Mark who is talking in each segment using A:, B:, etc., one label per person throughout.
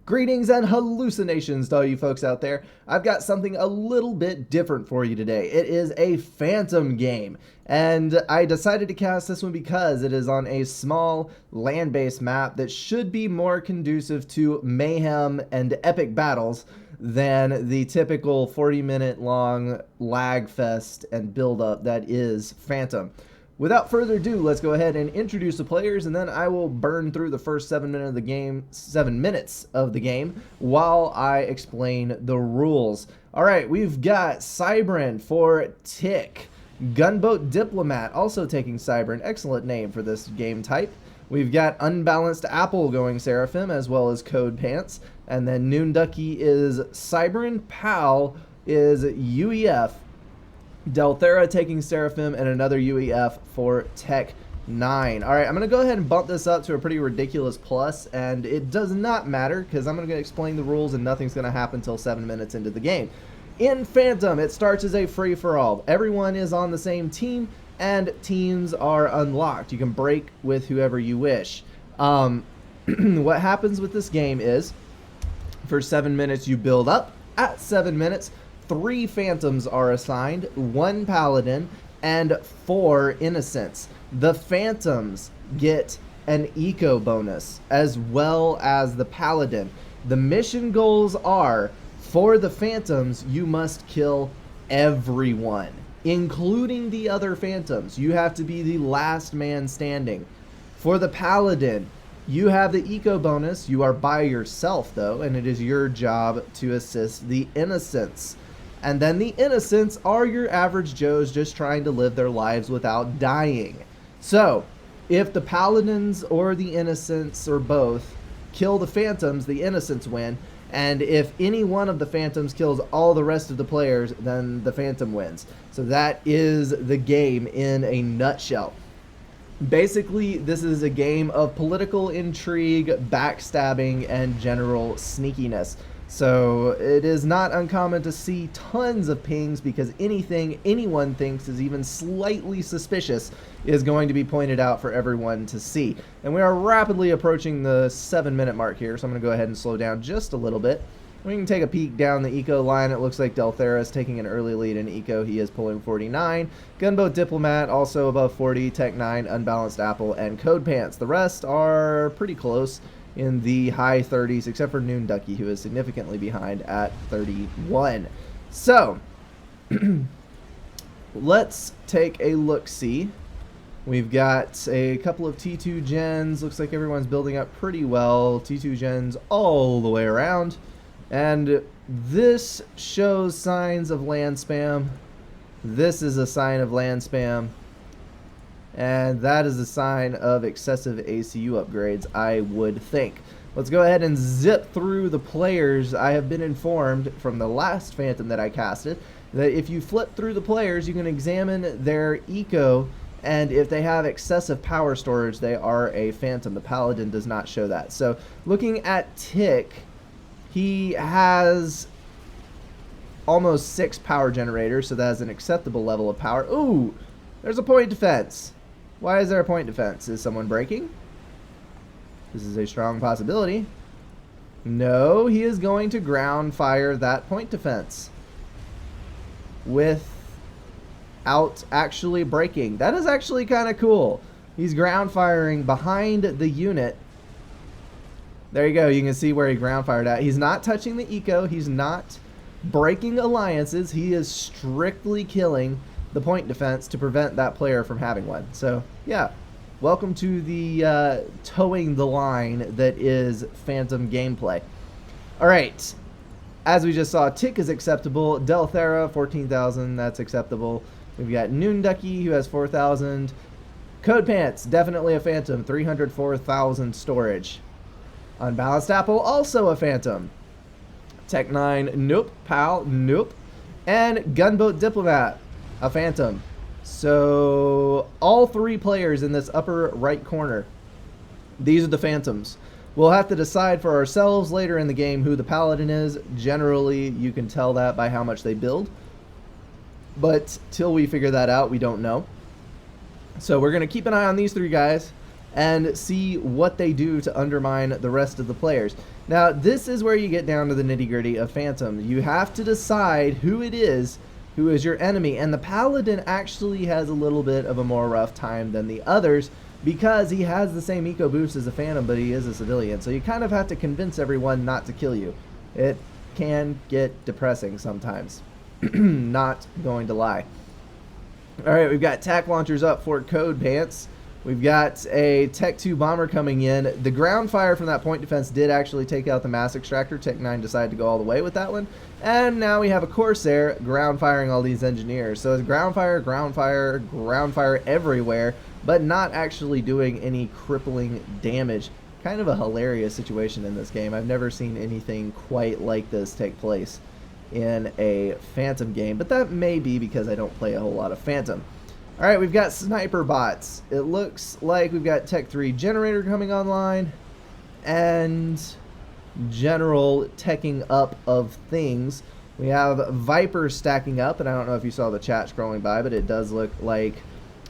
A: Greetings and hallucinations to all you folks out there. I've got something a little bit different for you today. It is a Phantom game, and I decided to cast this one because it is on a small land-based map that should be more conducive to mayhem and epic battles than the typical 40-minute long lag fest and build-up that is Phantom. Without further ado, let's go ahead and introduce the players, and then I will burn through the first 7 minutes of the game while I explain the rules. Alright, we've got Cybran for Tick. Gunboat Diplomat, also taking Cybran. Excellent name for this game type. We've got Unbalanced Apple going Seraphim, as well as Code Pants. And then Noon Ducky is Cybran. Pal is UEF. Delthera taking Seraphim, and another UEF for Tech 9. Alright, I'm going to go ahead and bump this up to a pretty ridiculous plus, and it does not matter because I'm going to explain the rules and nothing's going to happen until 7 minutes into the game. In Phantom, it starts as a free-for-all. Everyone is on the same team, and teams are unlocked. You can break with whoever you wish. What happens with this game is, for 7 minutes you build up. At 7 minutes, 3 Phantoms are assigned, 1 Paladin, and 4 Innocents. The Phantoms get an eco bonus, as well as the Paladin. The mission goals are, for the Phantoms, you must kill everyone, including the other Phantoms. You have to be the last man standing. For the Paladin, you have the eco bonus. You are by yourself, though, and it is your job to assist the Innocents. And then the Innocents are your average Joes just trying to live their lives without dying. So, if the Paladins or the Innocents or both kill the Phantoms, the Innocents win. And if any one of the Phantoms kills all the rest of the players, then the Phantom wins. So that is the game in a nutshell. Basically, this is a game of political intrigue, backstabbing, and general sneakiness. So it is not uncommon to see tons of pings because anything anyone thinks is even slightly suspicious is going to be pointed out for everyone to see. And we are rapidly approaching the 7-minute mark here, so I'm going to go ahead and slow down just a little bit. We can take a peek down the eco line. It looks like Delthera is taking an early lead in eco. He is pulling 49. Gunboat Diplomat also above 40. Tech 9, Unbalanced Apple, and Code Pants. The rest are pretty close in the high 30s, except for Noon Ducky, who is significantly behind at 31. So, let's take a look-see. We've got a couple of T2 gens. Looks like everyone's building up pretty well. T2 gens all the way around. And this shows signs of land spam. This is a sign of land spam. And that is a sign of excessive ACU upgrades, I would think. Let's go ahead and zip through the players. I have been informed from the last Phantom that I casted that if you flip through the players, you can examine their eco, and if they have excessive power storage, they are a Phantom. The Paladin does not show that. So looking at Tick, he has almost 6 power generators, so that is an acceptable level of power. Ooh, there's a point defense. Why is there a point defense? Is someone breaking? This is a strong possibility. No, he is going to ground fire that point defense without actually breaking. That is actually kind of cool. He's ground firing behind the unit. There you go. You can see where he ground fired at. He's not touching the eco. He's not breaking alliances. He is strictly killing the point defense to prevent that player from having one. So yeah, welcome to the towing the line that is Phantom gameplay. Alright, as we just saw, Tick is acceptable. Delthera 14,000, that's acceptable. We've got Noon Ducky, who has 4,000. Code Pants, definitely a Phantom, 304,000 storage. Unbalanced Apple, also a Phantom. Tech 9, nope. Pal, nope. And Gunboat Diplomat, a Phantom. So all 3 players in this upper right corner, these are the Phantoms. We'll have to decide for ourselves later in the game who the Paladin is. Generally, you can tell that by how much they build. But till we figure that out, we don't know. So we're going to keep an eye on these 3 guys. and see what they do to undermine the rest of the players. Now, this is where you get down to the nitty-gritty of Phantom. You have to decide who it is who is your enemy, and the Paladin actually has a little bit of a more rough time than the others because he has the same eco boost as a Phantom, but he is a civilian, so you kind of have to convince everyone not to kill you. It can get depressing sometimes. Not going to lie. Alright, we've got tack launchers up for Code Pants. We've got a Tech 2 bomber coming in. The ground fire from that point defense did actually take out the mass extractor. Tech 9 decided to go all the way with that one. And now we have a Corsair ground firing all these engineers. So it's ground fire, ground fire, ground fire everywhere, but not actually doing any crippling damage. Kind of a hilarious situation in this game. I've never seen anything quite like this take place in a Phantom game, but that may be because I don't play a whole lot of Phantom. Alright, we've got sniper bots. It looks like we've got Tech 3 generator coming online and general teching up of things. We have Viper stacking up, and I don't know if you saw the chat scrolling by, but it does look like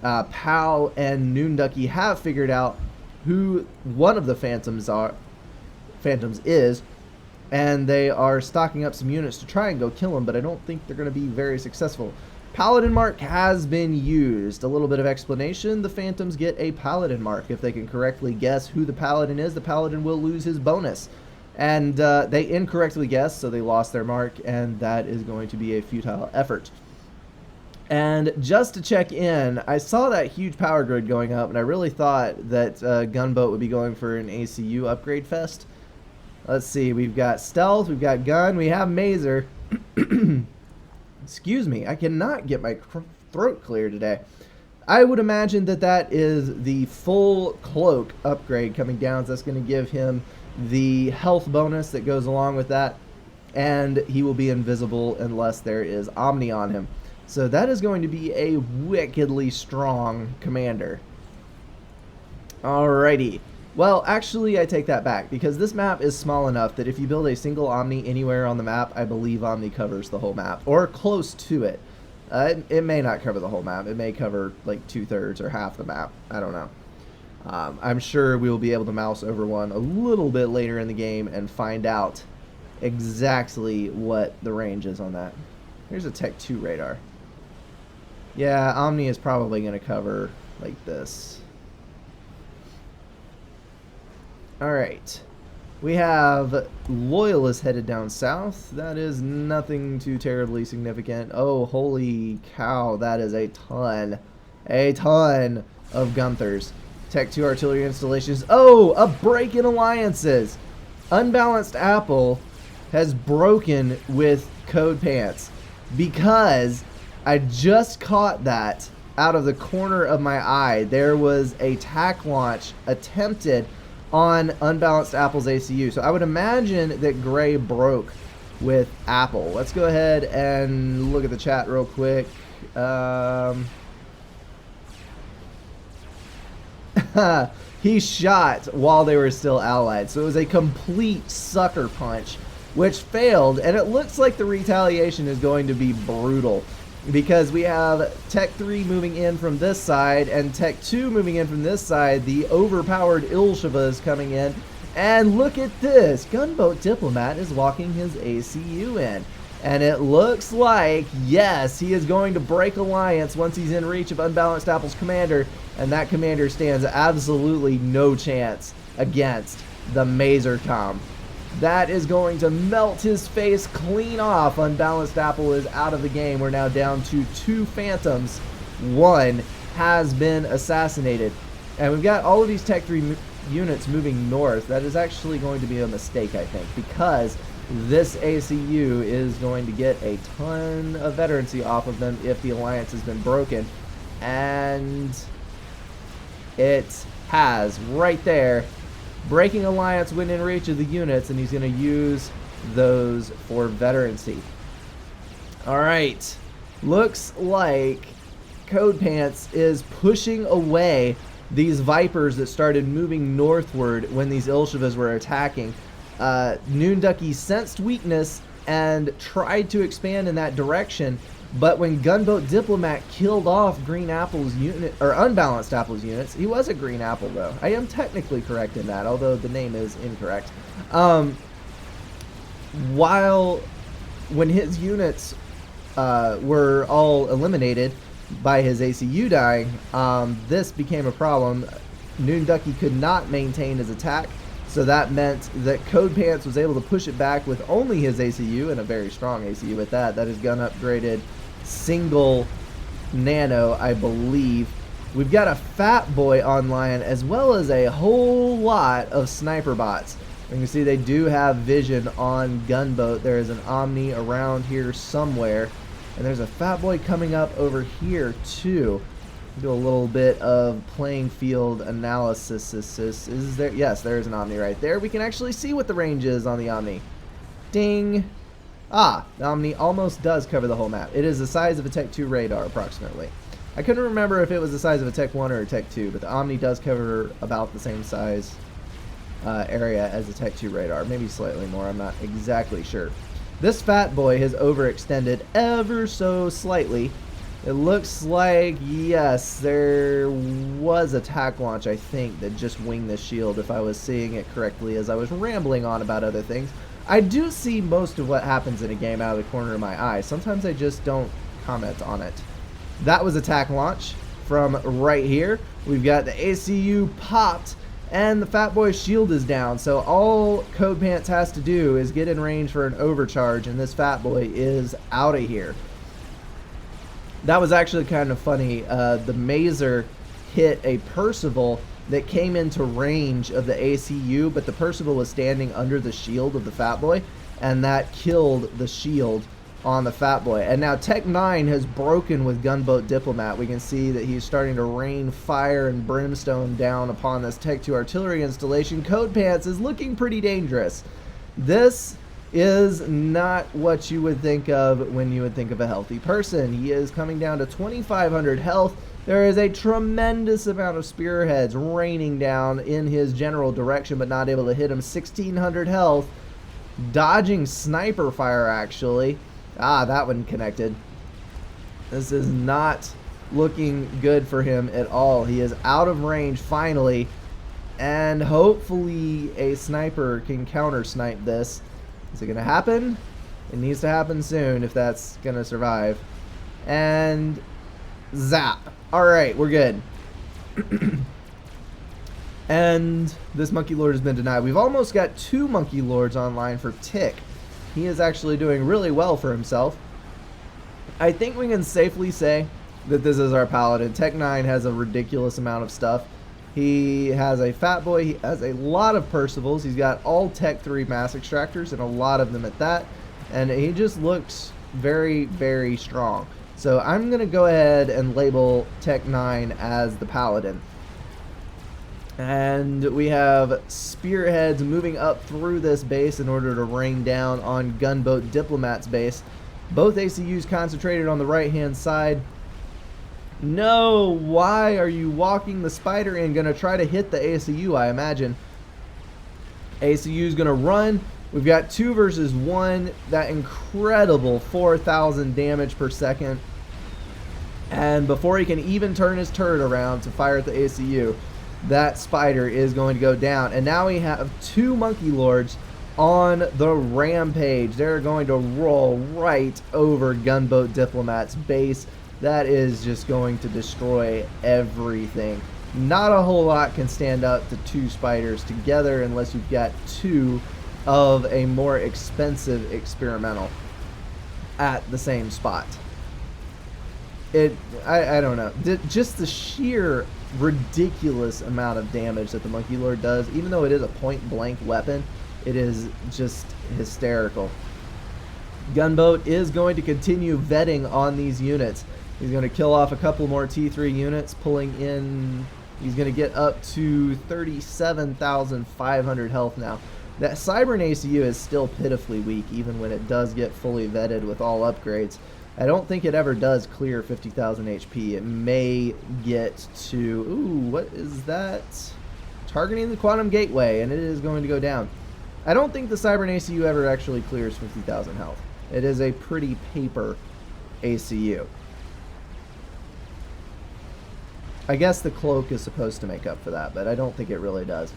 A: Pal and Noonducky have figured out who one of the Phantoms is, and they are stocking up some units to try and go kill him, but I don't think they're going to be very successful. Paladin mark has been used. A little bit of explanation. The Phantoms get a Paladin mark. If they can correctly guess who the Paladin is, the Paladin will lose his bonus. And they incorrectly guessed, so they lost their mark, and that is going to be a futile effort. And just to check in, I saw that huge power grid going up, and I really thought that Gunboat would be going for an ACU upgrade fest. Let's see, we've got Stealth, we've got Gun, we have Mazer. Excuse me, I cannot get my throat clear today. I would imagine that that is the full cloak upgrade coming down, so that's going to give him the health bonus that goes along with that, and he will be invisible unless there is Omni on him. So that is going to be a wickedly strong commander. Alrighty. Well, actually, I take that back, because this map is small enough that if you build a single Omni anywhere on the map, I believe Omni covers the whole map, or close to it. It may not cover the whole map. It may cover like 2/3 or half the map. I don't know. I'm sure we will be able to mouse over one a little bit later in the game and find out exactly what the range is on that. Here's a Tech 2 radar. Yeah, Omni is probably going to cover like this. Alright, we have Loyalists headed down south. That is nothing too terribly significant. Oh, holy cow, that is a ton of Gunthers. Tech 2 artillery installations. Oh, a break in alliances. Unbalanced Apple has broken with Code Pants because I just caught that out of the corner of my eye. There was a tack launch attempted on Unbalanced Apple's ACU. So I would imagine that Gray broke with Apple. Let's go ahead and look at the chat real quick. He shot while they were still allied. So it was a complete sucker punch, which failed. And it looks like the retaliation is going to be brutal, because we have Tech 3 moving in from this side and Tech 2 moving in from this side. The overpowered Ilshevas coming in. And look at this. Gunboat Diplomat is walking his ACU in. And it looks like, yes, he is going to break alliance once he's in reach of Unbalanced Apple's commander. And that commander stands absolutely no chance against the Mazer Tom. That is going to melt his face clean off. Unbalanced Apple is out of the game. We're now down to 2 Phantoms. One has been assassinated. And we've got all of these Tech 3 units moving north. That is actually going to be a mistake, I think, because this ACU is going to get a ton of veterancy off of them if the alliance has been broken. And it has right there. Breaking alliance when in reach of the units, and he's going to use those for veterancy. Alright, looks like Code Pants is pushing away these Vipers that started moving northward when these Ilshevas were attacking. Noonducky sensed weakness and tried to expand in that direction, But when Gunboat Diplomat killed off Green Apple's unit, or Unbalanced Apple's units, he was a Green Apple though. I am technically correct in that, although the name is incorrect. When his units were all eliminated by his ACU dying, this became a problem. Noon Ducky could not maintain his attack, so that meant that Code Pants was able to push it back with only his ACU, and a very strong ACU at that. That is gun upgraded single nano, I believe. We've got a Fat Boy online, as well as a whole lot of sniper bots. You can see they do have vision on Gunboat. There is an Omni around here somewhere, and there's a Fat Boy coming up over here too. Do a little bit of playing field analysis. Is there? Yes, there is an Omni right there. We can actually see what the range is on the Omni. Ding. Ah, the Omni almost does cover the whole map. It is the size of a Tech 2 radar, approximately. I couldn't remember if it was the size of a Tech 1 or a Tech 2, but the Omni does cover about the same size area as a Tech 2 radar. Maybe slightly more, I'm not exactly sure. This Fat Boy has overextended ever so slightly. It looks like, yes, there was a tack launch, I think, that just winged the shield, if I was seeing it correctly as I was rambling on about other things. I do see most of what happens in a game out of the corner of my eye. Sometimes I just don't comment on it. That was a tack launch from right here. We've got the ACU popped, and the Fat Boy's shield is down. So all Code Pants has to do is get in range for an overcharge, and this Fat Boy is out of here. That was actually kind of funny. The Mazer hit a Percival that came into range of the ACU, but the Percival was standing under the shield of the Fat Boy, and that killed the shield on the Fat Boy. And now Tech 9 has broken with Gunboat Diplomat. We can see that he's starting to rain fire and brimstone down upon this Tech 2 artillery installation. Code Pants is looking pretty dangerous. This is not what you would think of when you would think of a healthy person. He is coming down to 2,500 health. There is a tremendous amount of spearheads raining down in his general direction, but not able to hit him. 1,600 health. Dodging sniper fire, actually. Ah, that one connected. This is not looking good for him at all. He is out of range finally, and hopefully a sniper can counter snipe this. Is it going to happen? It needs to happen soon if that's going to survive. And zap. Alright, we're good. And this Monkey Lord has been denied. We've almost got 2 Monkey Lords online for Tick. He is actually doing really well for himself. I think we can safely say that this is our Paladin. Tech 9 has a ridiculous amount of stuff. He has a Fat Boy. He has a lot of Percivals. He's got all Tech 3 mass extractors, and a lot of them at that. And he just looks very, very strong. So I'm going to go ahead and label Tech 9 as the Paladin. And we have spearheads moving up through this base in order to rain down on Gunboat Diplomat's base. Both ACUs concentrated on the right-hand side. No, why are you walking the spider in? Gonna try to hit the ACU, I imagine. ACU's gonna run. We've got 2 versus 1. That incredible 4,000 damage per second. And before he can even turn his turret around to fire at the ACU, that spider is going to go down. And now we have 2 Monkey Lords on the rampage. They're going to roll right over Gunboat Diplomat's base. That is just going to destroy everything. Not a whole lot can stand up to 2 spiders together unless you've got 2 of a more expensive experimental at the same spot. I don't know. Just the sheer ridiculous amount of damage that the Monkey Lord does, even though it is a point-blank weapon, it is just hysterical. Gunboat is going to continue vetting on these units. He's going to kill off a couple more T3 units, pulling in. He's going to get up to 37,500 health now. That Cybern ACU is still pitifully weak, even when it does get fully vetted with all upgrades. I don't think it ever does clear 50,000 HP. It may get to... Ooh, what is that? Targeting the Quantum Gateway, and it is going to go down. I don't think the Cybern ACU ever actually clears 50,000 health. It is a pretty paper ACU. I guess the cloak is supposed to make up for that, but I don't think it really does.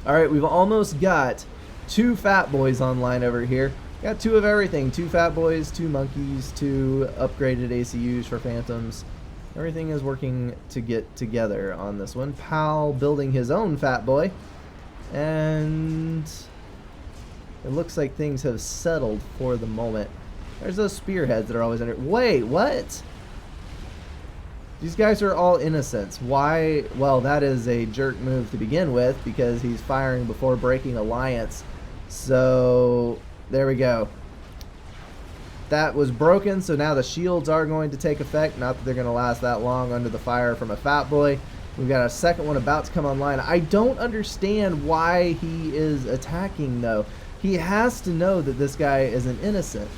A: Alright, we've almost got 2 fat boys online over here. Got 2 of everything. 2 fat boys, 2 monkeys, 2 upgraded ACUs for phantoms. Everything is working to get together on this one. Pal building his own fat boy. And it looks like things have settled for the moment. There's those spearheads that are always under. Wait, what? These guys are all innocents. Why? Well, that is a jerk move to begin with because he's firing before breaking alliance. So there we go. That was broken, so now the shields are going to take effect. Not that they're going to last that long under the fire from a fat boy. We've got a second one about to come online. I don't understand why he is attacking, though. He has to know that this guy is an innocent.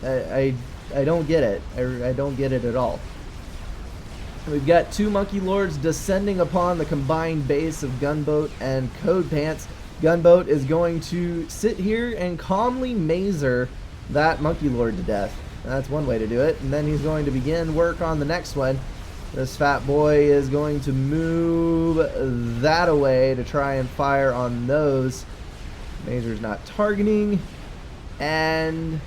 A: I don't get it. I don't get it at all. We've got 2 Monkey Lords descending upon the combined base of Gunboat and Code Pants. Gunboat is going to sit here and calmly mazer that Monkey Lord to death. That's one way to do it. And then he's going to begin work on the next one. This fat boy is going to move that away to try and fire on those. Mazer's not targeting. And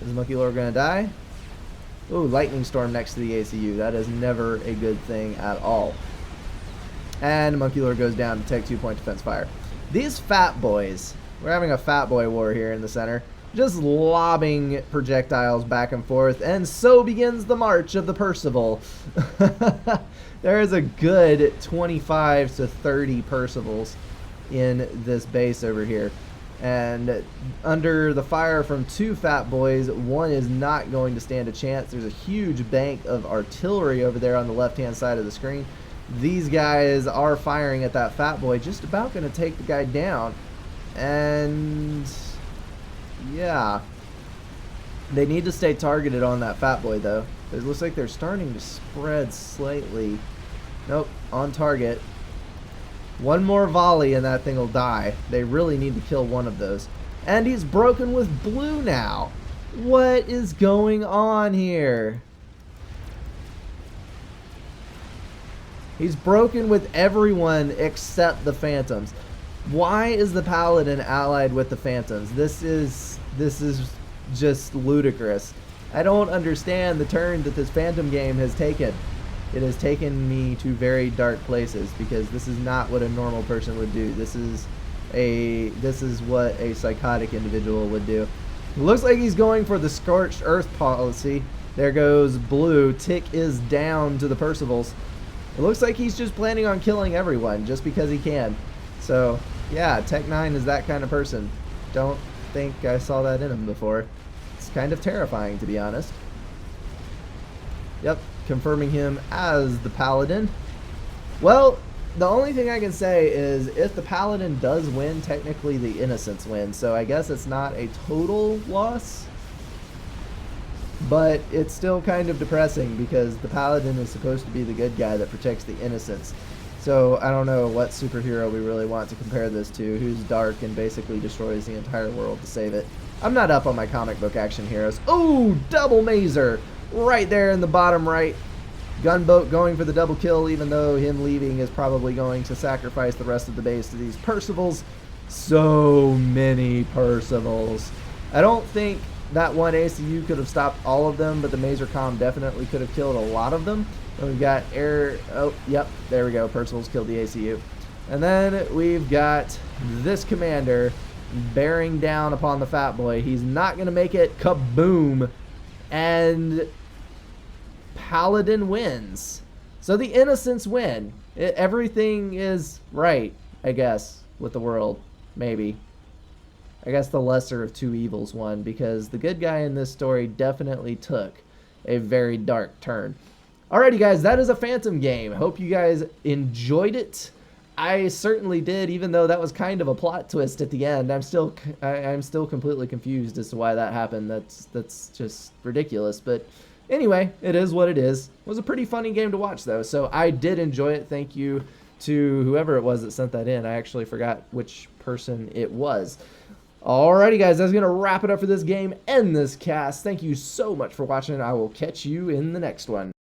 A: is the Monkey Lord going to die? Ooh, Lightning Storm next to the ACU. That is never a good thing at all. And Monkey Lord goes down to take 2-point defense fire. These fat boys, we're having a fat boy war here in the center, just lobbing projectiles back and forth, and so begins the march of the Percival. There is a good 25 to 30 Percivals in this base over here. And under the fire from 2 fat boys, one is not going to stand a chance. There's a huge bank of artillery over there on the left-hand side of the screen. These guys are firing at that fat boy, just about going to take the guy down. And yeah, they need to stay targeted on that fat boy, though. It looks like they're starting to spread slightly. Nope, on target. One more volley and that thing will die. They really need to kill one of those. And he's broken with blue now. What is going on here? He's broken with everyone except the Phantoms. Why is the Paladin allied with the Phantoms? This is just ludicrous. I don't understand the turn that this Phantom game has taken. It has taken me to very dark places because this is not what a normal person would do. This is what a psychotic individual would do. It looks like he's going for the scorched earth policy. There goes blue. Tick is down to the Percivals. It looks like he's just planning on killing everyone just because he can. So yeah, Tech 9 is that kind of person. Don't think I saw that in him before. It's kind of terrifying, to be honest. Yep, confirming him as the Paladin. Well, the only thing I can say is if the Paladin does win, technically the Innocents win. So I guess it's not a total loss. But it's still kind of depressing because the Paladin is supposed to be the good guy that protects the Innocents. So I don't know what superhero we really want to compare this to, who's dark and basically destroys the entire world to save it. I'm not up on my comic book action heroes. Oh, double mazer! Right there in the bottom right. Gunboat going for the double kill, even though him leaving is probably going to sacrifice the rest of the base to these Percivals. So many Percivals. I don't think that one ACU could have stopped all of them, but the Mazer Comm definitely could have killed a lot of them. And we've got air. Oh, yep, there we go. Percival's killed the ACU. And then we've got this commander bearing down upon the fat boy. He's not going to make it. Kaboom. And Paladin wins. So the Innocents win. Everything is right, I guess, with the world. Maybe. I guess the lesser of two evils won, because the good guy in this story definitely took a very dark turn. Alrighty guys, that is a Phantom game. Hope you guys enjoyed it. I certainly did, even though that was kind of a plot twist at the end. I'm still completely confused as to why that happened. That's just ridiculous. But anyway, it is what it is. It was a pretty funny game to watch though, so I did enjoy it. Thank you to whoever it was that sent that in. I actually forgot which person it was. Alrighty, guys, that's going to wrap it up for this game and this cast. Thank you so much for watching. I will catch you in the next one.